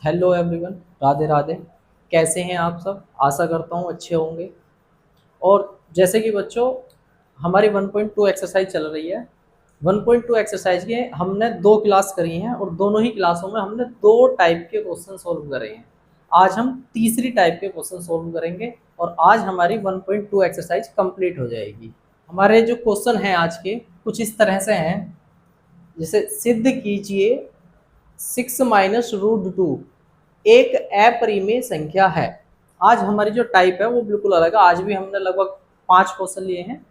Hello everyone, Radhe Radhe. कैसे हैं आप सब? आशा करता हूँ अच्छे होंगे। और जैसे कि बच्चों, हमारी 1.2 एक्सरसाइज चल रही है। 1.2 एक्सरसाइज के हमने दो क्लास करी हैं और दोनों ही क्लासों में हमने दो टाइप के क्वेश्चन सोल्व करे हैं। आज हम तीसरी टाइप के क्वेश्चन सोल्व करेंगे और आज हमारी 1.2 एक्सरसाइज कंप्लीट हो जाएगी। हमारे जो क्वेश्चन हैं आज के कुछ इस तरह से हैं, जैसे सिद्ध कीजिए 6 - √2 एक अपरिमेय संख्या है। आज हमारी जो टाइप है वो बिल्कुल अलग है। आज भी हमने लगभग 5 क्वेश्चन लिए हैं,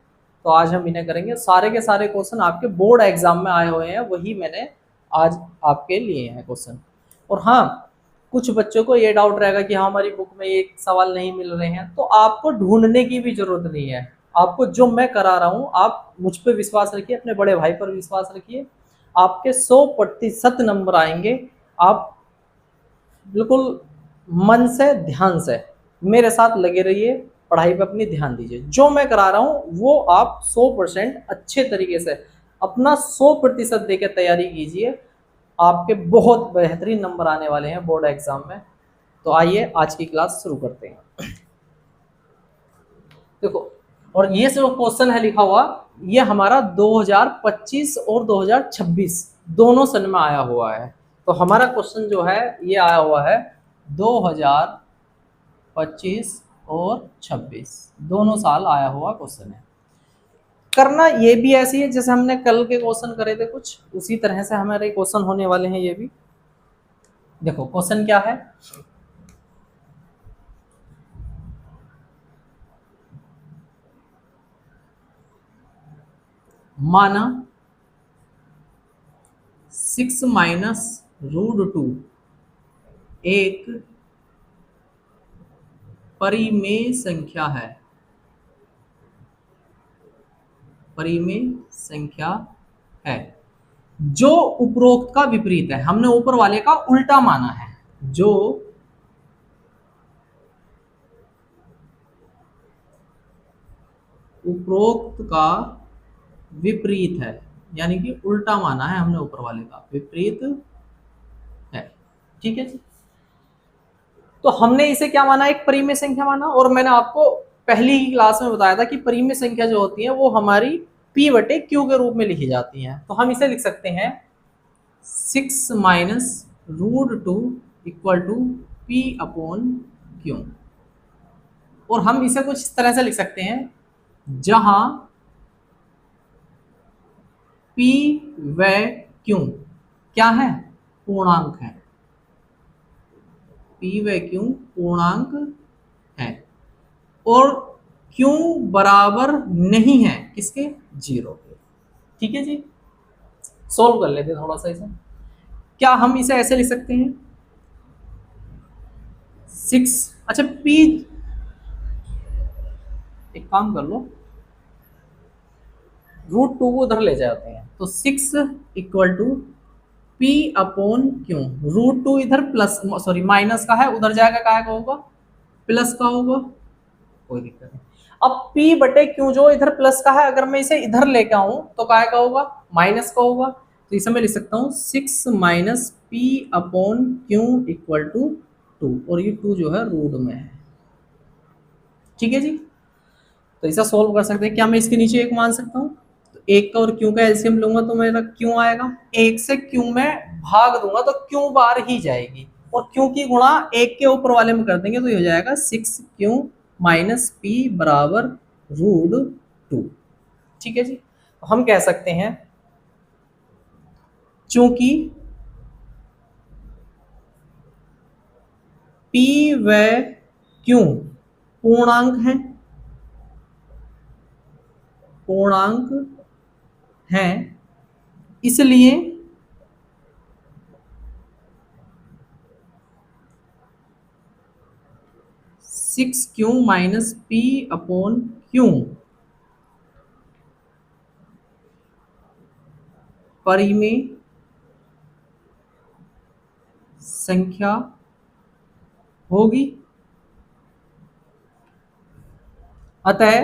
तो आज हम इन्हें करेंगे। सारे के सारे क्वेश्चन आपके बोर्ड एग्जाम में आए हुए हैं, वही मैंने आज आपके लिए हैं क्वेश्चन। और हाँ, कुछ बच्चों को ये डाउट रहेगा कि हाँ हमारी बुक में ये सवाल नहीं मिल रहे हैं, तो आपको ढूंढने की भी जरूरत नहीं है। आपको जो मैं करा रहा हूँ, आप मुझ पर विश्वास रखिए, अपने बड़े भाई पर विश्वास रखिए, आपके 100% नंबर आएंगे। आप बिल्कुल मन से ध्यान से मेरे साथ लगे रहिए, पढ़ाई पे अपनी ध्यान दीजिए। जो मैं करा रहा हूँ वो आप 100% अच्छे तरीके से अपना 100% देकर तैयारी कीजिए। आपके बहुत बेहतरीन नंबर आने वाले हैं बोर्ड एग्जाम में। तो आइए आज की क्लास शुरू करते हैं। देखो, और ये जो क्वेश्चन है लिखा हुआ, ये हमारा 2025 और 2026 दोनों सन में आया हुआ है। तो हमारा क्वेश्चन जो है ये आया हुआ है 2025 और 26 दोनों साल आया हुआ क्वेश्चन है। करना ये भी ऐसी है जैसे हमने कल के क्वेश्चन करे थे, कुछ उसी तरह से हमारे क्वेश्चन होने वाले हैं ये भी। देखो क्वेश्चन क्या है, माना 6 - √2 एक परिमेय संख्या है। परिमेय संख्या है जो उपरोक्त का विपरीत है। हमने ऊपर वाले का उल्टा माना है। जो उपरोक्त का विपरीत है, यानी कि उल्टा माना है हमने, ऊपर वाले का विपरीत है। ठीक है जी। तो हमने इसे क्या माना, एक परिमेय संख्या माना। और मैंने आपको पहली ही क्लास में बताया था कि परिमेय संख्या जो होती है वो हमारी P/Q के रूप में लिखी जाती है। तो हम इसे लिख सकते हैं 6 - √2 = P/Q। और हम इसे कुछ इस तरह से लिख सकते हैं, जहां P व Q क्या है, पूर्णांक है। P व Q पूर्णांक है और Q बराबर नहीं है किसके, 0 के। ठीक है जी। सोल्व कर लेते हैं थोड़ा सा इसे। क्या हम इसे ऐसे लिख सकते हैं 6, अच्छा P, एक काम कर लो, √2 को उधर ले जाते हैं। तो 6 = P/Q। √2 इधर प्लस, सॉरी माइनस का है, उधर जाएगा क्या का होगा, प्लस का होगा। कोई दिक्कत नहीं। अब P/Q जो इधर प्लस का है, अगर मैं इसे इधर लेके आऊं तो क्या का होगा, माइनस का होगा। तो इसे मैं लिख सकता हूं 6 - P/Q = 2, और ये 2 जो है रूट में है। ठीक है जी। तो इसे सोल्व कर सकते हैं। क्या मैं इसके नीचे एक मान सकता हूँ, तो एक का और क्यू का एलसीएम लूंगा तो मेरा क्यू आएगा। एक से क्यू में भाग दूंगा तो क्यू बार ही जाएगी, और क्यू की गुणा एक के ऊपर वाले में कर देंगे तो ये हो जाएगा 6Q - P = √2। ठीक है जी। तो हम कह सकते हैं चूंकि P व Q पूर्णांक है, पूर्णांक हैं, इसलिए (6Q - P/Q) परिमेय संख्या होगी। अतः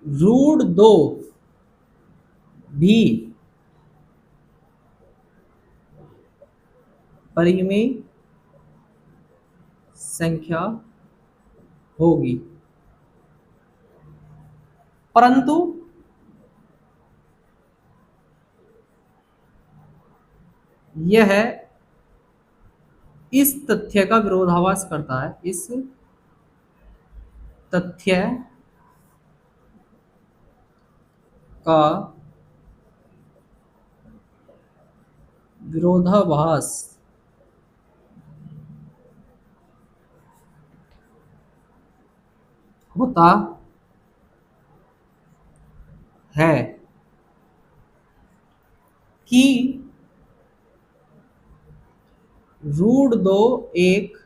√2 भी परिमेय संख्या होगी, परंतु यह इस तथ्य का विरोधाभास करता है, इस तथ्य का विरोधाभास होता है कि √2 एक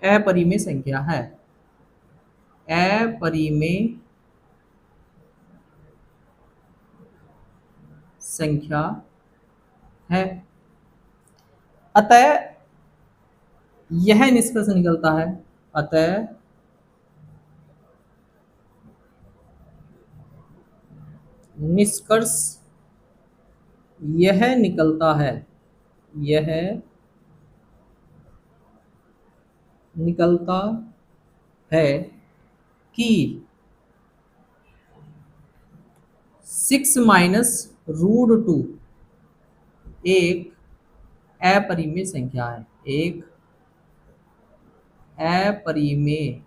अपरिमेय संख्या है, अपरिमेय संख्या है। अतः यह निष्कर्ष निकलता है, अतः निष्कर्ष यह निकलता है, यह निकलता है कि 6 - √2 एक अपरिमेय संख्या है, एक अपरिमेय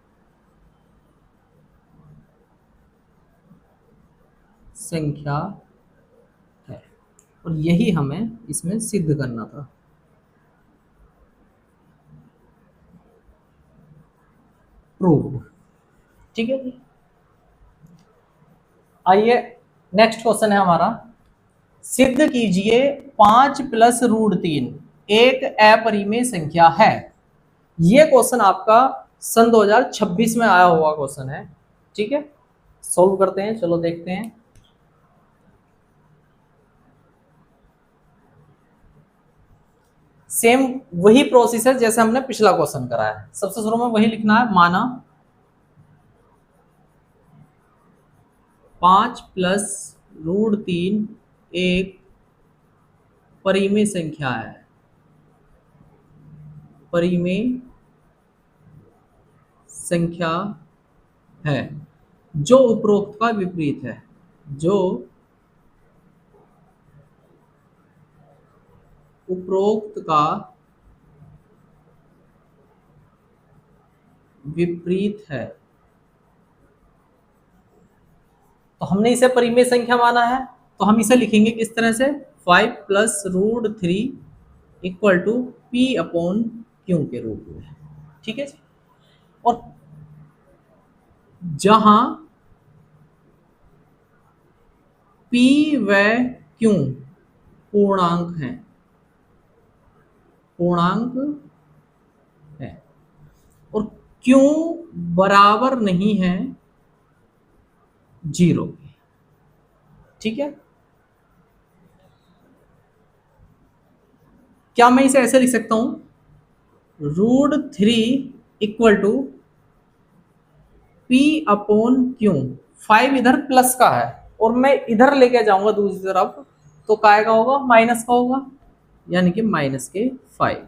संख्या है, और यही हमें इसमें सिद्ध करना था। प्रूव, ठीक है जी। आइए नेक्स्ट क्वेश्चन है हमारा, सिद्ध कीजिए 5 + √3 एक अपरिमेय संख्या है। ये क्वेश्चन आपका सन 2026 में आया हुआ क्वेश्चन है, ठीक है। सॉल्व करते हैं, चलो देखते हैं। सेम वही प्रोसेस है जैसे हमने पिछला क्वेश्चन कराया है। सबसे शुरू में वही लिखना है, माना 5 + √3 एक परिमेय संख्या है, परिमेय संख्या है जो उपरोक्त का विपरीत है, जो उपरोक्त का विपरीत है। तो हमने इसे परिमेय संख्या माना है, तो हम इसे लिखेंगे किस तरह से, 5 + √3 = P/Q के रूप में, ठीक है जी। और जहां P व Q पूर्णांक हैं, पूर्णांक है, और Q बराबर नहीं है 0 के, ठीक है। क्या मैं इसे ऐसे लिख सकता हूं, √3 = P/Q। 5 इधर प्लस का है और मैं इधर लेके जाऊंगा दूसरी तरफ, तो काय का होगा, माइनस का होगा, यानी कि -5।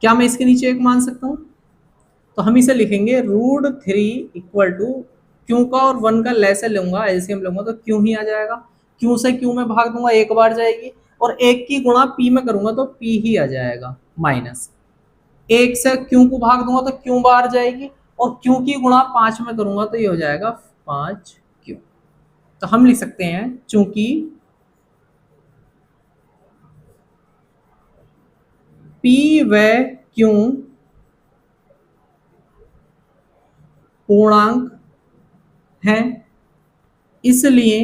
क्या मैं इसके नीचे एक मान सकता हूं, तो हम इसे लिखेंगे √3 = Q का और 1 का लेसे लूंगा, एलसीएम लूंगा तो Q ही आ जाएगा। Q से Q में भाग दूंगा, एक बार जाएगी, और 1 की गुणा P में करूंगा तो P ही आ जाएगा, माइनस 1 से Q को भाग दूंगा तो Q बार जाएगी, और Q की गुणा 5 में करूंगा तो ये हो जाएगा 5Q। तो हम लिख सकते हैं, चूंकि P व Q पूर्णांक है, इसलिए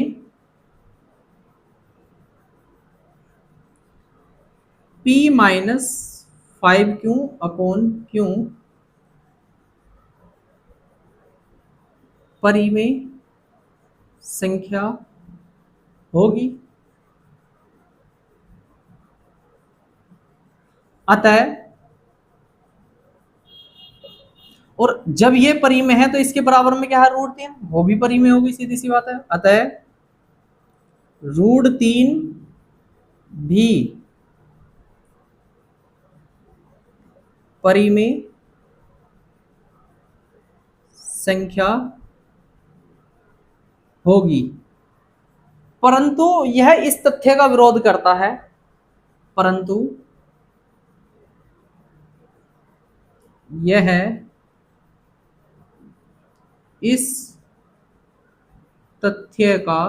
P - 5Q/Q परिमेय संख्या होगी। अतः, और जब ये परिमेय है तो इसके बराबर में क्या है, √3, वो भी परिमेय होगी, सीधी सी बात है। अतः √3 भी परिमेय संख्या होगी, परंतु यह इस तथ्य का विरोध करता है, परंतु यह इस तथ्य का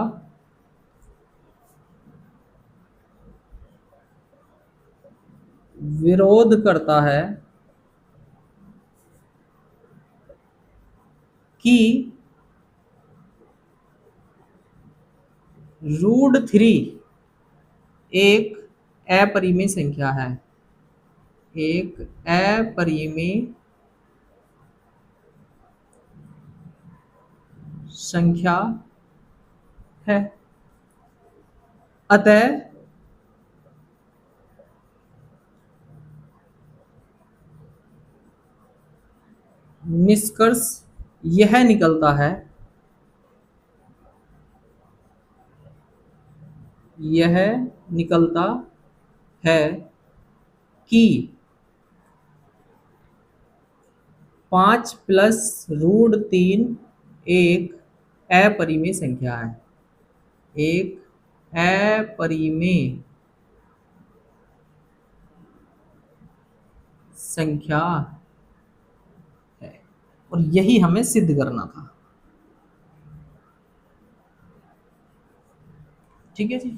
विरोध करता है कि √3 एक अपरिमेय संख्या है, एक अपरिमेय संख्या है। अतः निष्कर्ष यह निकलता है, यह निकलता है कि 5 + √3 एक अपरिमेय संख्या है, एक अपरिमेय संख्या है, और यही हमें सिद्ध करना था। ठीक है जी।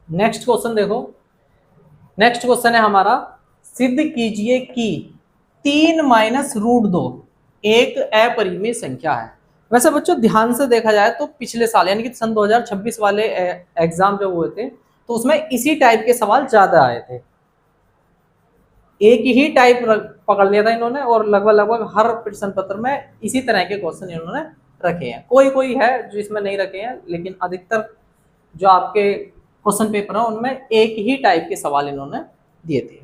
नेक्स्ट क्वेश्चन देखो, नेक्स्ट क्वेश्चन है हमारा, सिद्ध कीजिए कि 3 - √2 एक अपरिमेय संख्या है। वैसे बच्चों ध्यान से देखा जाए तो पिछले साल यानी कि सन 2026 वाले एग्जाम जब हुए थे तो उसमें इसी टाइप के सवाल ज्यादा आए थे। एक ही टाइप पकड़ लिया था इन्होंने और लगभग हर प्रश्न पत्र में इसी तरह के क्वेश्चन इन्होंने रखे हैं। कोई कोई है जो इसमें नहीं रखे हैं, लेकिन अधिकतर जो आपके क्वेश्चन पेपर है उनमें एक ही टाइप के सवाल इन्होंने दिए थे।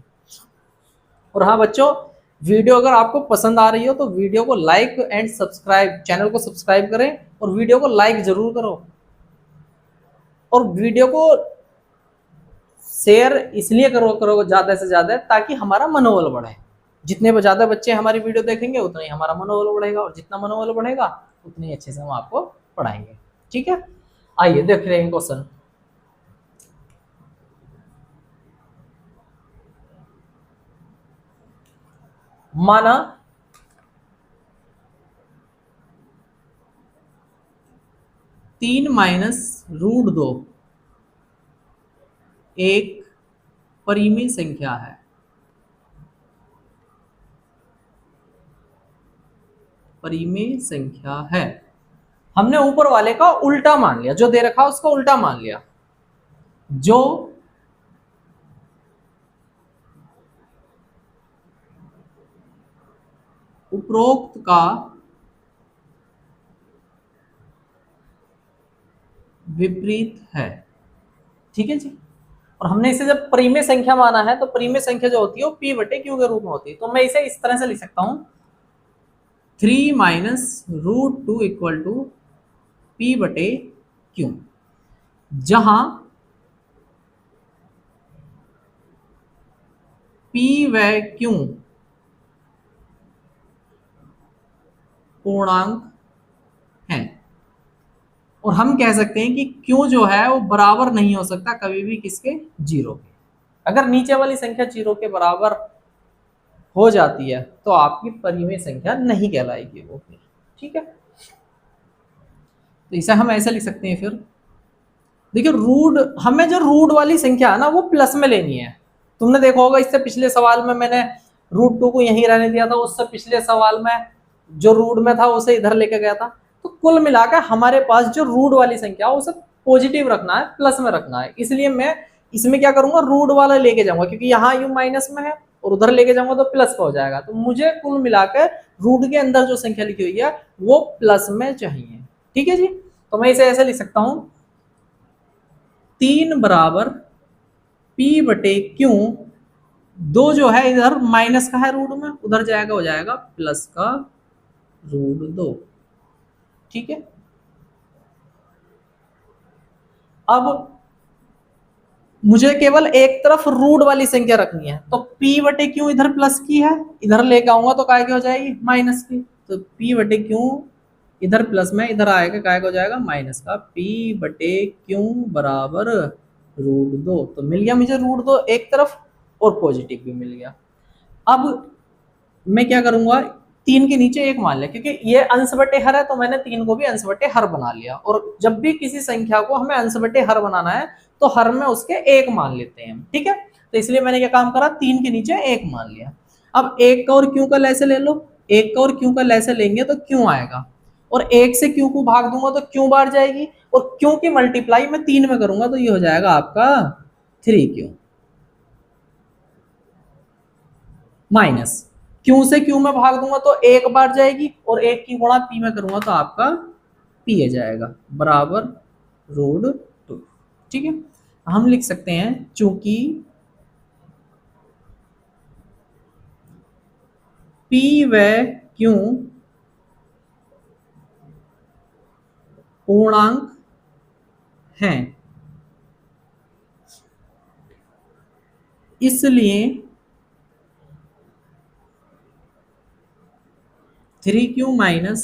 और हाँ बच्चों, वीडियो अगर आपको पसंद आ रही हो तो वीडियो को लाइक एंड सब्सक्राइब, चैनल को सब्सक्राइब करें और वीडियो को लाइक जरूर करो, और वीडियो को शेयर इसलिए करो ज्यादा से ज्यादा ताकि हमारा मनोबल बढ़े। जितने ज्यादा बच्चे हमारी वीडियो देखेंगे उतना ही हमारा मनोबल बढ़ेगा, और जितना मनोबल बढ़ेगा उतने ही अच्छे से हम आपको पढ़ाएंगे। ठीक है, आइए देख रहे हैं क्वेश्चन। माना 3 - √2 एक परिमेय संख्या है, परिमेय संख्या है। हमने ऊपर वाले का उल्टा मान लिया, जो दे रखा उसका उल्टा मान लिया। जो उपरोक्त का विपरीत है। ठीक है जी। और हमने इसे जब परिमेय संख्या माना है तो परिमेय संख्या जो होती है वो P/Q के रूप में होती है। तो मैं इसे इस तरह से लिख सकता हूं, 3 - √2 = P/Q, जहां P व Q पूर्णांक हैं। और हम कह सकते हैं कि Q जो है वो बराबर नहीं हो सकता कभी भी किसके, 0 के। अगर नीचे वाली संख्या 0 के बराबर हो जाती है तो आपकी परिमेय संख्या नहीं कहलाएगी वो फिर। ठीक है, तो इसे हम ऐसे लिख सकते हैं। फिर देखिए हमें जो रूट वाली संख्या है ना वो प्लस में लेनी है। तुमने देखा होगा इससे पिछले सवाल में मैंने √2 को यहीं रहने दिया था, उससे पिछले सवाल में जो रूट में था उसे इधर लेके गया था। तो कुल मिलाकर हमारे पास जो रूट वाली संख्या है उसे पॉजिटिव रखना है, प्लस में रखना है। इसलिए मैं इसमें क्या करूंगा, रूट वाला लेके जाऊंगा, क्योंकि यहाँ यू माइनस में है और उधर लेके जाऊंगा तो प्लस का हो जाएगा। तो मुझे कुल मिलाकर रूट के अंदर जो संख्या लिखी हुई है वो प्लस में चाहिए। ठीक है जी, तो मैं इसे ऐसे लिख सकता हूं, 3 = P/Q, 2 जो है इधर माइनस का है रूट में, उधर जाएगा हो जाएगा प्लस का √2। ठीक है, अब मुझे केवल एक तरफ रूट वाली संख्या रखनी है, तो p बटे क्यों इधर प्लस की है, इधर लेके आऊंगा तो काय की हो जाएगी माइनस की, तो p बटे क्यों इधर प्लस में इधर आएगा काय का हो जाएगा माइनस का, p बटे क्यों बराबर √2। तो मिल गया मुझे √2 एक तरफ और पॉजिटिव भी मिल गया। अब मैं क्या करूंगा, 3 के नीचे 1 मान लिया, क्योंकि ये अंश बटे हर है तो मैंने 3 को भी अंश बटे हर बना लिया। और जब भी किसी संख्या को हमें अंश बटे हर बनाना है तो हर में उसके 1 मान लेते हैं, ठीक है। तो इसलिए मैंने क्या काम करा, 3 के नीचे 1 मान लिया। अब 1 का और क्यों का लैसे ले लो, 1 का और क्यों का लैसे लेंगे तो क्यों आएगा, और 1 से क्यों को भाग दूंगा तो क्यों बाहर जाएगी, और क्यों की मल्टीप्लाई मैं 3 में करूंगा तो ये हो जाएगा आपका 3 क्यों माइनस क्यों से क्यों में भाग दूंगा तो 1 बार जाएगी, और 1 की गुणा पी में करूंगा तो आपका पी आ जाएगा बराबर √2। ठीक है, हम लिख सकते हैं चूंकि पी व क्यों पूर्णांक हैं, इसलिए 3q माइनस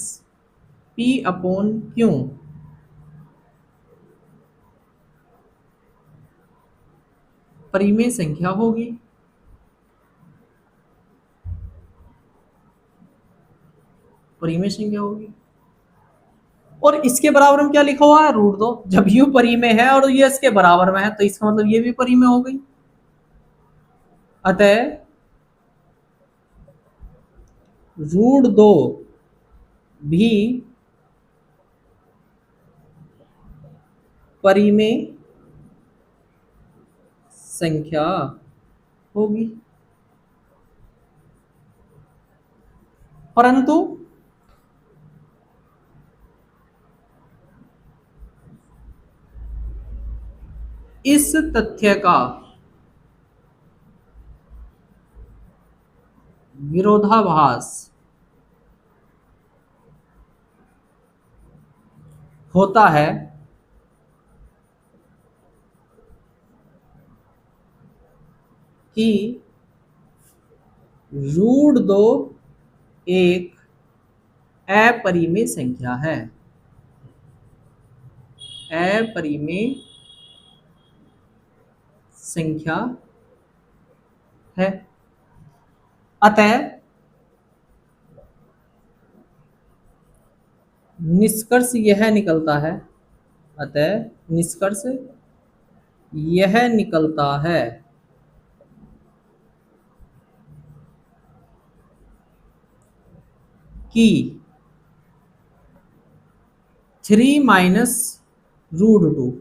p अपॉन क्यों परिमेय संख्या होगी। परिमेय संख्या होगी, और इसके बराबर में क्या लिखा हुआ है √2। जब यू परिमेय है और ये इसके बराबर में है तो इसका मतलब ये भी परिमेय हो गई। अतः √2 भी परिमेय संख्या होगी, परंतु इस तथ्य का विरोधाभास होता है कि √2 एक अपरिमेय संख्या है, अपरिमेय संख्या है। अतः निष्कर्ष यह निकलता है, अतः निष्कर्ष यह निकलता है कि 3 माइनस √2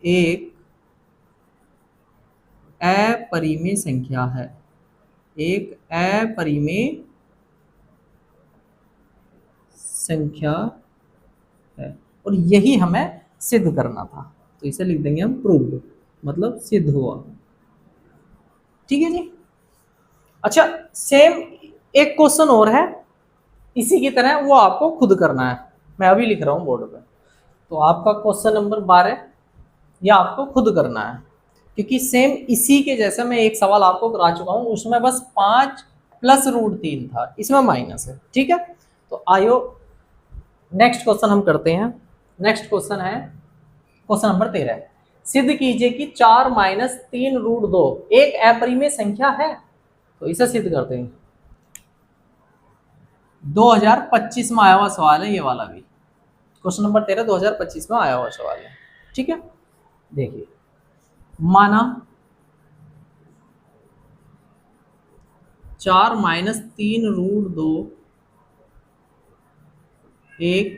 एक अपरिमेय संख्या है, एक अपरिमेय संख्या है, और यही हमें सिद्ध करना था। तो इसे लिख देंगे हम प्रूव्ड, मतलब सिद्ध हुआ। ठीक है जी। अच्छा, सेम एक क्वेश्चन और है इसी की तरह, वो आपको खुद करना है। मैं अभी लिख रहा हूं बोर्ड पे। तो आपका क्वेश्चन नंबर 12 यह आपको खुद करना है, क्योंकि सेम इसी के जैसा मैं एक सवाल आपको करा चुका हूं, उसमें बस 5 प्लस √3 था, इसमें माइनस है। ठीक है, तो आयो नेक्स्ट क्वेश्चन हम करते हैं। नेक्स्ट क्वेश्चन है क्वेश्चन नंबर 13। सिद्ध कीजिए कि 4 माइनस 3 √2 एक अपरिमेय संख्या है। तो इसे सिद्ध करते हैं। 2025 में आया हुआ सवाल है ये वाला भी। क्वेश्चन नंबर 13 2025 में आया हुआ सवाल है। ठीक है, देखिए, माना 4 माइनस 3 √2 एक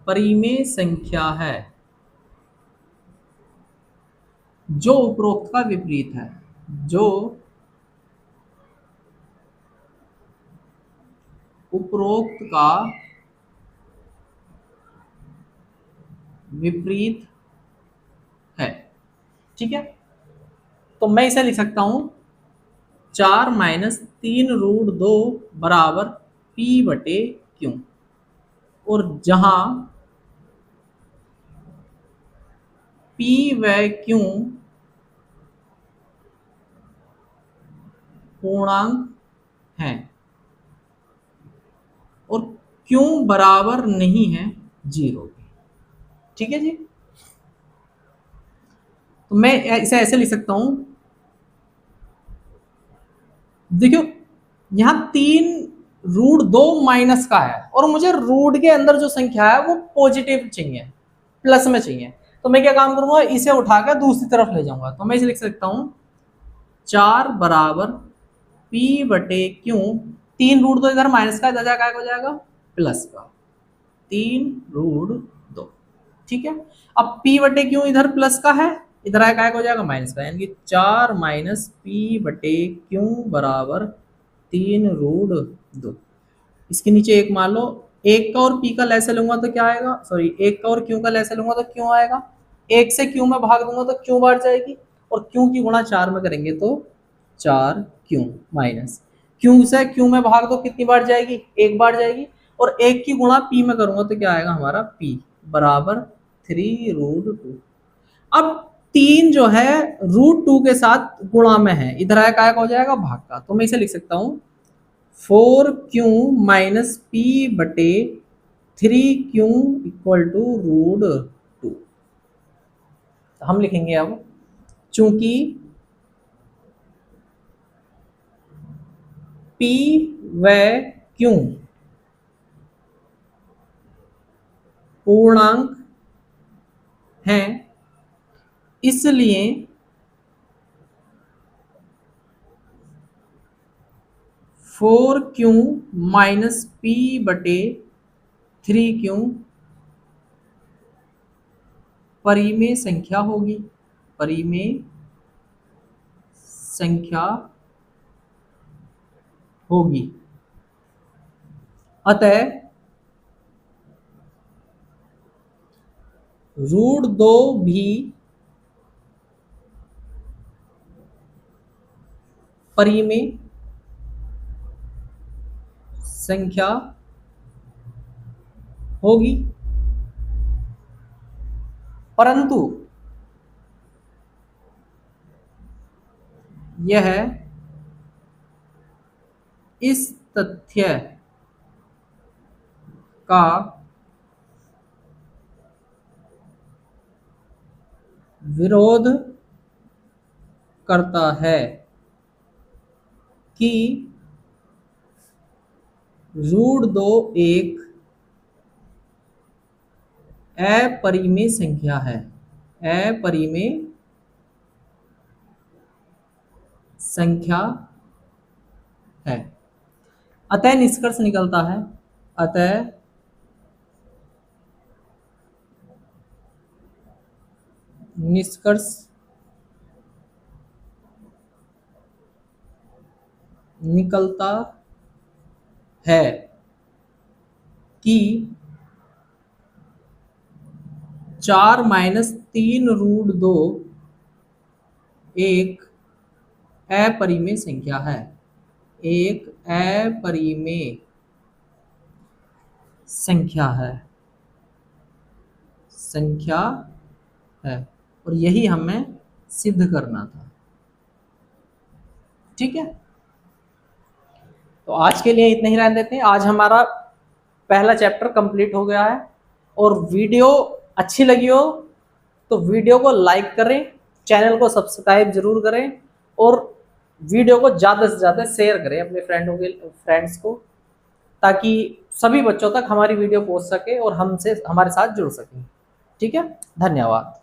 परिमेय संख्या है जो उपरोक्त का विपरीत है, जो उपरोक्त का विपरीत है। ठीक है, तो मैं इसे लिख सकता हूं 4 माइनस 3 √2 बराबर p बटे क्यू, और जहां P व Q पूर्णांक हैं और Q बराबर नहीं है 0 के। ठीक है जी। तो मैं इसे ऐसे लिख सकता हूं, देखियो यहां 3√2 का है और मुझे रूट के अंदर जो संख्या है वो पॉजिटिव चाहिए, प्लस में चाहिए। तो मैं क्या काम करूंगा, इसे उठाकर दूसरी तरफ ले जाऊंगा। तो मैं इसे लिख सकता हूं 4 बराबर P बटे Q, 3√2 इधर माइनस का, इधर क्या हो जाएगा प्लस का, 3√2। ठीक है। अब P बटे Q इधर प्लस का है, इधर आया क्या हो जाएगा माइनस का, यानी कि 4 माइनस P बटे Q बराबर 3√2। इसके नीचे एक मान लो, एक का और P का लैसे लूंगा तो क्या आएगा, सॉरी एक का और Q का लैसे लूंगा तो क्यों आएगा, एक से Q में भाग दूंगा तो Q बढ़ जाएगी, और Q की गुणा 4 में करेंगे तो 4Q माइनस Q से Q में भाग दो कितनी बार जाएगी, एक बार जाएगी, और एक की गुणा P में करूंगा तो क्या आएगा हमारा P बराबर 3√2। अब 3 जो है √2 के साथ गुणा में है, इधर आया क्या हो जाएगा भाग का। तो मैं इसे लिख सकता हूं 4Q माइनस P बटे 3Q इक्वल टू √2। हम लिखेंगे अब, चूंकि P व Q पूर्णांक हैं, इसलिए फोर क्यू माइनस P बटे 3Q परिमेय संख्या होगी, परिमेय संख्या होगी। अतः √2 भी परिमेय संख्या होगी, परंतु यह इस तथ्य का विरोध करता है कि √2 एक अपरिमेय संख्या है, अपरिमेय संख्या है। अतः निष्कर्ष निकलता है, अतः निष्कर्ष निकलता है कि 4 माइनस 3√2 एक अपरिमेय संख्या है, एक अपरिमेय संख्या है, संख्या है, और यही हमें सिद्ध करना था। ठीक है, तो आज के लिए इतना ही रहने देते हैं। आज हमारा पहला चैप्टर कंप्लीट हो गया है, और वीडियो अच्छी लगी हो तो वीडियो को लाइक करें, चैनल को सब्सक्राइब जरूर करें, और वीडियो को ज़्यादा से ज़्यादा शेयर करें अपने फ्रेंड्स को, ताकि सभी बच्चों तक हमारी वीडियो पहुंच सके और हमसे हमारे साथ जुड़ सकें। ठीक है, धन्यवाद।